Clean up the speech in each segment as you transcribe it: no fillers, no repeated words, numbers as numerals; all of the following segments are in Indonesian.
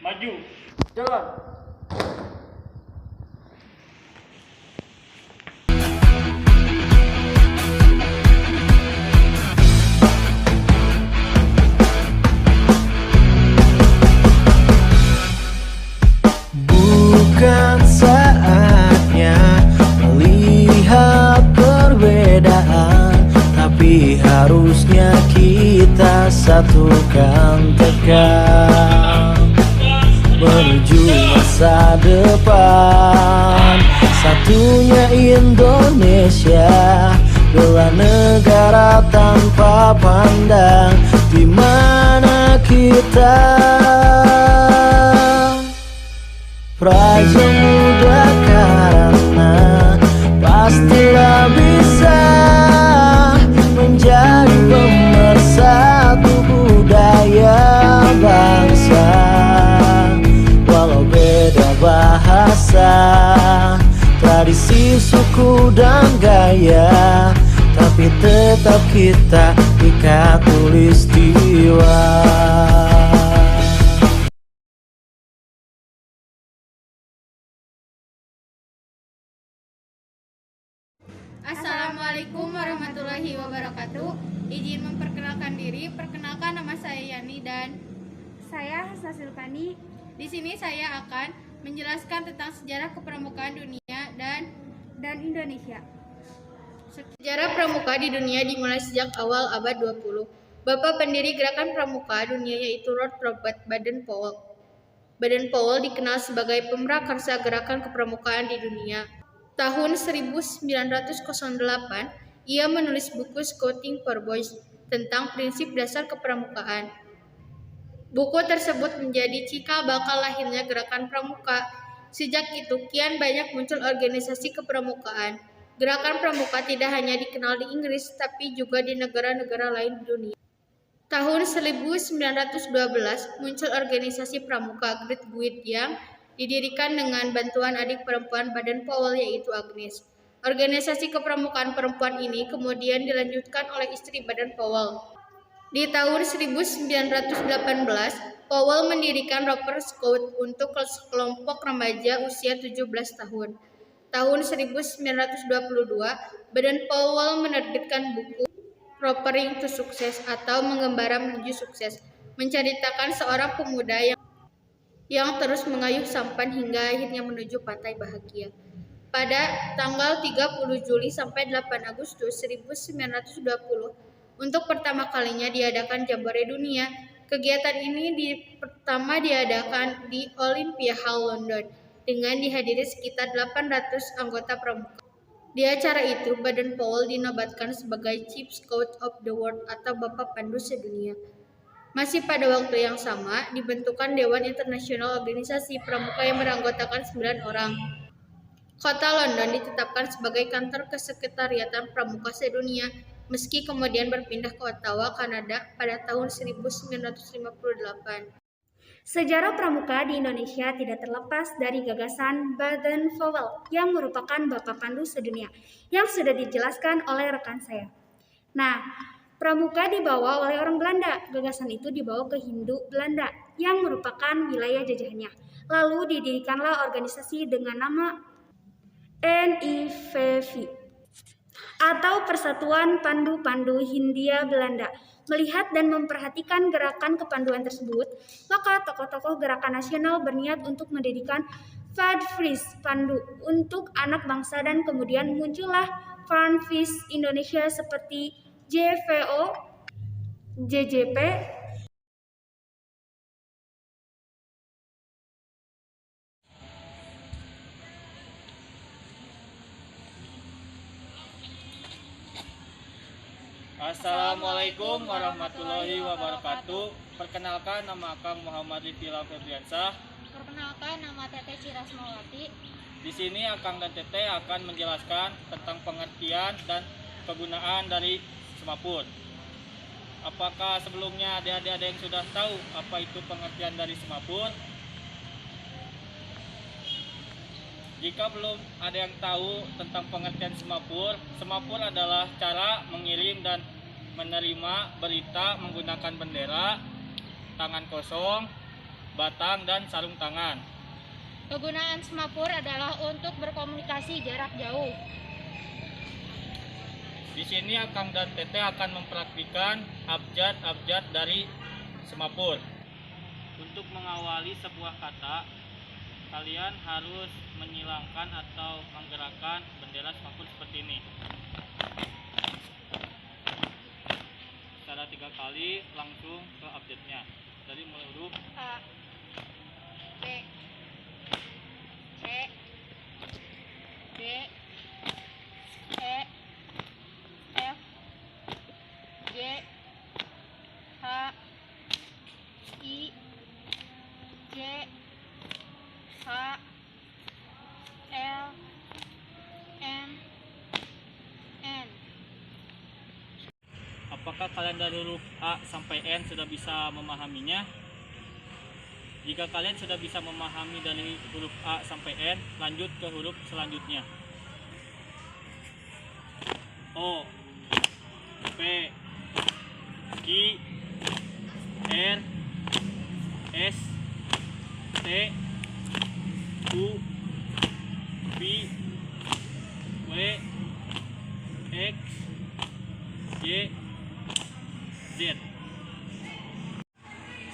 Maju. Jalan. Bukan saatnya melihat perbedaan, tapi harusnya kita satukan tekad menuju masa depan. Satunya Indonesia, bela negara tanpa pandang di mana kita. Praja muda karena pastilah bisa menjadi pemersatu budaya bangsa. Walau beda bahasa, tradisi, suku dan gaya, tapi tetap kita ikat tulistiwa. Assalamualaikum warahmatullahi wabarakatuh. Izin memperkenalkan diri. Perkenalkan, nama saya Yani dan Saya Hasna Silvani. di sini saya akan menjelaskan tentang sejarah kepramukaan dunia dan Indonesia. sejarah pramuka di dunia dimulai sejak awal abad 20. Bapak pendiri gerakan pramuka dunia yaitu Lord Robert Baden-Powell. Baden-Powell dikenal sebagai pemrakarsa gerakan kepramukaan di dunia. Tahun 1908, ia menulis buku Scouting for Boys tentang prinsip dasar kepramukaan. Buku tersebut menjadi cikal bakal lahirnya gerakan pramuka. Sejak itu, kian banyak muncul organisasi kepramukaan. Gerakan pramuka tidak hanya dikenal di Inggris, tapi juga di negara-negara lain di dunia. Tahun 1912, muncul organisasi pramuka Great Guild yang didirikan dengan bantuan adik perempuan Baden-Powell yaitu Agnes. Organisasi kepramukaan perempuan ini kemudian dilanjutkan oleh istri Baden-Powell. Di tahun 1918, Powell mendirikan Roper Scout untuk kelompok remaja usia 17 tahun. Tahun 1922, Baden-Powell menerbitkan buku Ropering to Success atau Mengembara Menuju Sukses, menceritakan seorang pemuda yang terus mengayuh sampan hingga akhirnya menuju pantai bahagia. Pada tanggal 30 Juli sampai 8 Agustus 1920, untuk pertama kalinya diadakan Jambore Dunia. Kegiatan ini pertama diadakan di Olympia Hall London dengan dihadiri sekitar 800 anggota pramuka. Di acara itu, Baden-Powell dinobatkan sebagai Chief Scout of the World atau Bapak Pandu Sedunia. Masih pada waktu yang sama, dibentukkan Dewan Internasional Organisasi Pramuka yang beranggotakan 9 orang. Kota London ditetapkan sebagai kantor kesekretariatan Pramuka Sedunia, meski kemudian berpindah ke Ottawa, Kanada pada tahun 1958. Sejarah pramuka di Indonesia tidak terlepas dari gagasan Baden-Powell yang merupakan Bapak Pandu Sedunia yang sudah dijelaskan oleh rekan saya. Nah, pramuka dibawa oleh orang Belanda. Gagasan itu dibawa ke Hindu Belanda yang merupakan wilayah jajahannya. Lalu didirikanlah organisasi dengan nama NIVV atau Persatuan Pandu-Pandu Hindia Belanda. Melihat dan memperhatikan gerakan kepanduan tersebut, maka tokoh-tokoh gerakan nasional berniat untuk mendirikan Vadvris Pandu untuk anak bangsa dan kemudian muncullah Vanvis Indonesia seperti JVO, JJP, Assalamualaikum warahmatullahi wabarakatuh. Perkenalkan, nama Akang Muhammad Lifila Febriansah. Perkenalkan, nama Teteh Cirasmawati. Di sini Akang dan Teteh akan menjelaskan tentang pengertian dan kegunaan dari semaput. Apakah sebelumnya adik-adik ada yang sudah tahu apa itu pengertian dari semaput? Jika belum ada yang tahu tentang pengertian semapur, semapur adalah cara mengirim dan menerima berita menggunakan bendera, tangan kosong, batang, dan sarung tangan. Kegunaan semapur adalah untuk berkomunikasi jarak jauh. Di sini Akang dan Teteh akan mempraktikkan abjad-abjad dari semapur. Untuk mengawali sebuah kata, kalian harus menyilangkan atau menggerakkan bendera semapur seperti ini. Secara 3 kali langsung ke abjadnya. Dari mulai huruf A, B, C, D, E, F, G, H, I, J, H, L, M, N. Apakah kalian dari huruf A sampai N sudah bisa memahaminya? Jika kalian sudah bisa memahami dari huruf A sampai N, lanjut ke huruf selanjutnya. O, P, Q, R, S, T, U, V, W, X, Y, Z.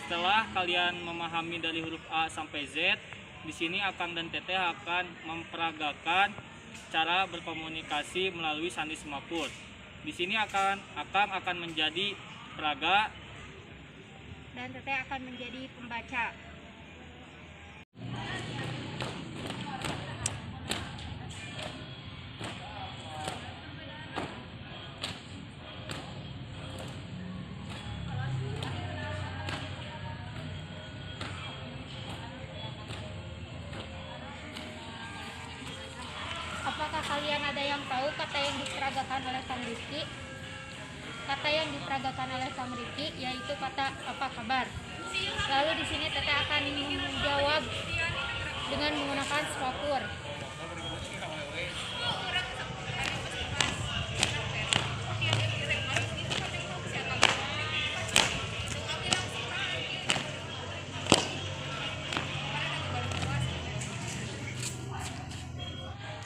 Setelah kalian memahami dari huruf A sampai Z, di sini Akang dan Teteh akan memperagakan cara berkomunikasi melalui sandi semapur. Di sini Akang akan menjadi peraga Dan Teteh akan menjadi pembaca. Apakah kalian ada yang tahu kata yang diperagakan oleh Sang Rizky? Kata yang diperagakan oleh Sang Rizky yaitu kata apa kabar. Lalu di sini Teteh akan menjawab dengan menggunakan semapur.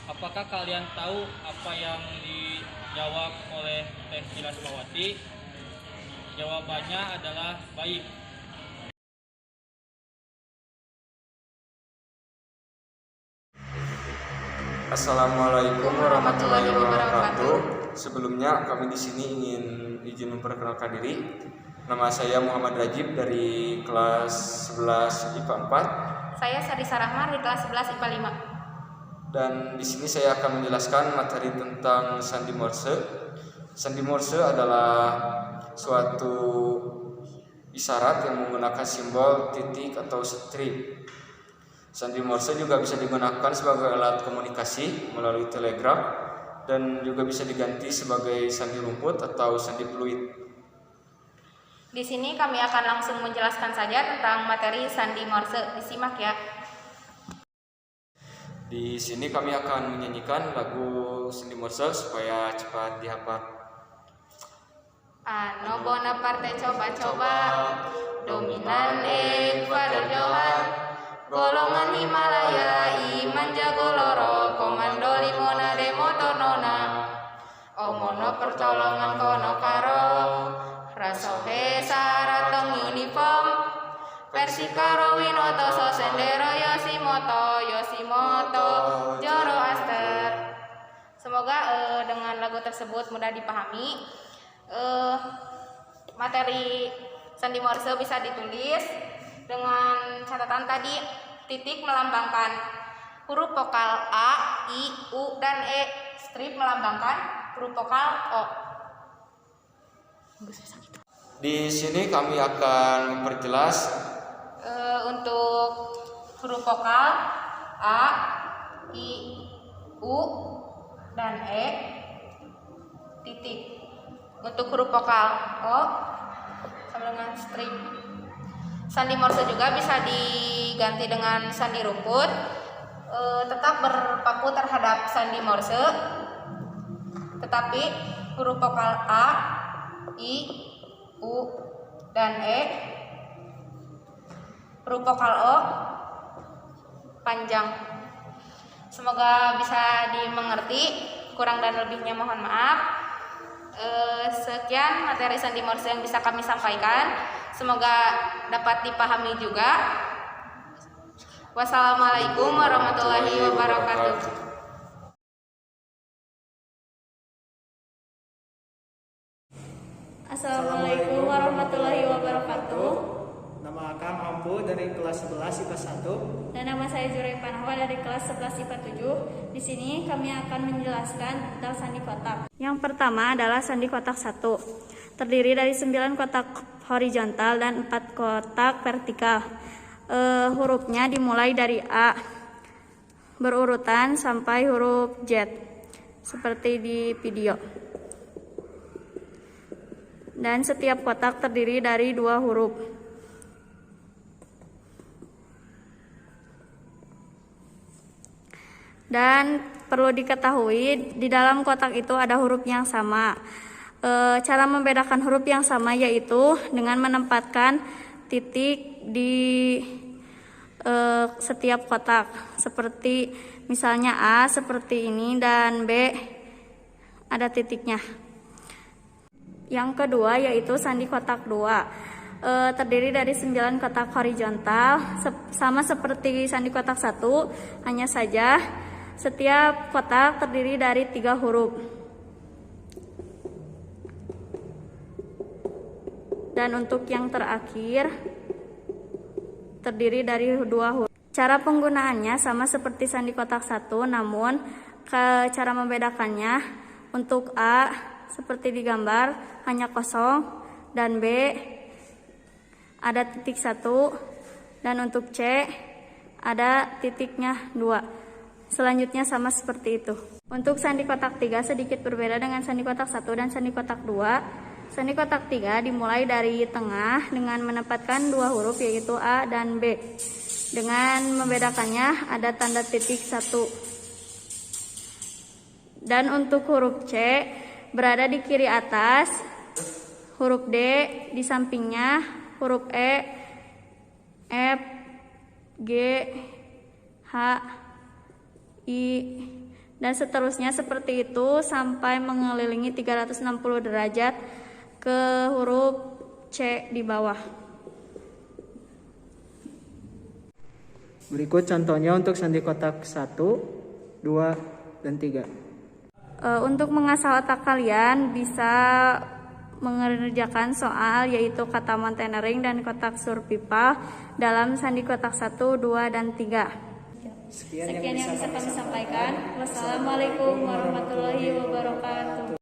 Apakah kalian tahu apa yang dijawab oleh Teh Cirasmawati? Jawabannya adalah baik. Assalamualaikum warahmatullahi wabarakatuh. Sebelumnya kami di sini ingin izin memperkenalkan diri. Nama saya Muhammad Rajib dari kelas 11 IPA 4. Saya Sarisa Rahmar di kelas 11 IPA 5. Dan di sini saya akan menjelaskan materi tentang sandi Morse. Sandi Morse adalah suatu isyarat yang menggunakan simbol titik atau strip. Sandi Morse juga bisa digunakan sebagai alat komunikasi melalui telegraf dan juga bisa diganti sebagai sandi rumput atau sandi fluid. Di sini kami akan langsung menjelaskan saja tentang materi sandi Morse. Disimak ya. Di sini kami akan menyanyikan lagu sandi Morse supaya cepat dihafal. Ano Bonaparte coba-coba, dominan Ekuador Johan, golongan Himalaya iman jago loro, komando limona de motor nona, omono pertolongan kono karo, rasohe saratong uniform, persikaro winoto so sendero Yoshimoto Zoroaster. Semoga dengan lagu tersebut mudah dipahami. Materi sandi Morse bisa ditulis dengan catatan tadi. Titik melambangkan huruf vokal A, I, U, dan E. Strip melambangkan huruf vokal O. Di sini kami akan memperjelas Untuk huruf vokal A, I, U, dan E. Titik. Untuk huruf vokal O sama dengan strip. Sandi Morse juga bisa diganti dengan sandi rumput. Tetap berpaku terhadap sandi Morse, tetapi huruf vokal A, I, U, dan E huruf vokal O panjang. Semoga bisa dimengerti, kurang dan lebihnya mohon maaf. Sekian materi sandi morse yang bisa kami sampaikan, semoga dapat dipahami juga. Wassalamualaikum warahmatullahi wabarakatuh. Assalamualaikum warahmatullahi wabarakatuh. Nama Kang Ampu dari kelas 11 IPA 1. Dan nama saya Jurai Panahwa dari kelas 11 IPA 7. Di sini kami akan menjelaskan tentang sandi kotak. Yang pertama adalah sandi kotak 1. Terdiri dari 9 kotak horizontal dan 4 kotak vertikal. Hurufnya dimulai dari A berurutan sampai huruf Z seperti di video. Dan setiap kotak terdiri dari 2 huruf. Dan perlu diketahui di dalam kotak itu ada huruf yang sama. Cara membedakan huruf yang sama yaitu dengan menempatkan titik di setiap kotak. Seperti misalnya A seperti ini dan B ada titiknya. Yang kedua yaitu sandi kotak 2. Terdiri dari 9 kotak horizontal, sama seperti sandi kotak 1, hanya saja setiap kotak terdiri dari 3 huruf. Dan untuk yang terakhir terdiri dari 2 huruf. Cara penggunaannya sama seperti sandi kotak 1, namun cara membedakannya untuk A seperti digambar hanya kosong, dan B ada titik 1, dan untuk C ada titiknya 2. Selanjutnya sama seperti itu. Untuk sandi kotak 3 sedikit berbeda dengan sandi kotak 1 dan sandi kotak 2. Sandi kotak 3 dimulai dari tengah dengan menempatkan 2 huruf yaitu A dan B. Dengan membedakannya ada tanda titik 1. Dan untuk huruf C berada di kiri atas, huruf D di sampingnya, huruf E, F, G, H, I, dan seterusnya seperti itu sampai mengelilingi 360 derajat ke huruf C di bawah. Berikut contohnya untuk sandi kotak 1, 2, dan 3. Untuk mengasah otak kalian bisa mengerjakan soal yaitu kata mountaineering dan kotak survival dalam sandi kotak 1, 2, dan 3. Sekian yang bisa kami sampaikan. Wassalamualaikum warahmatullahi wabarakatuh.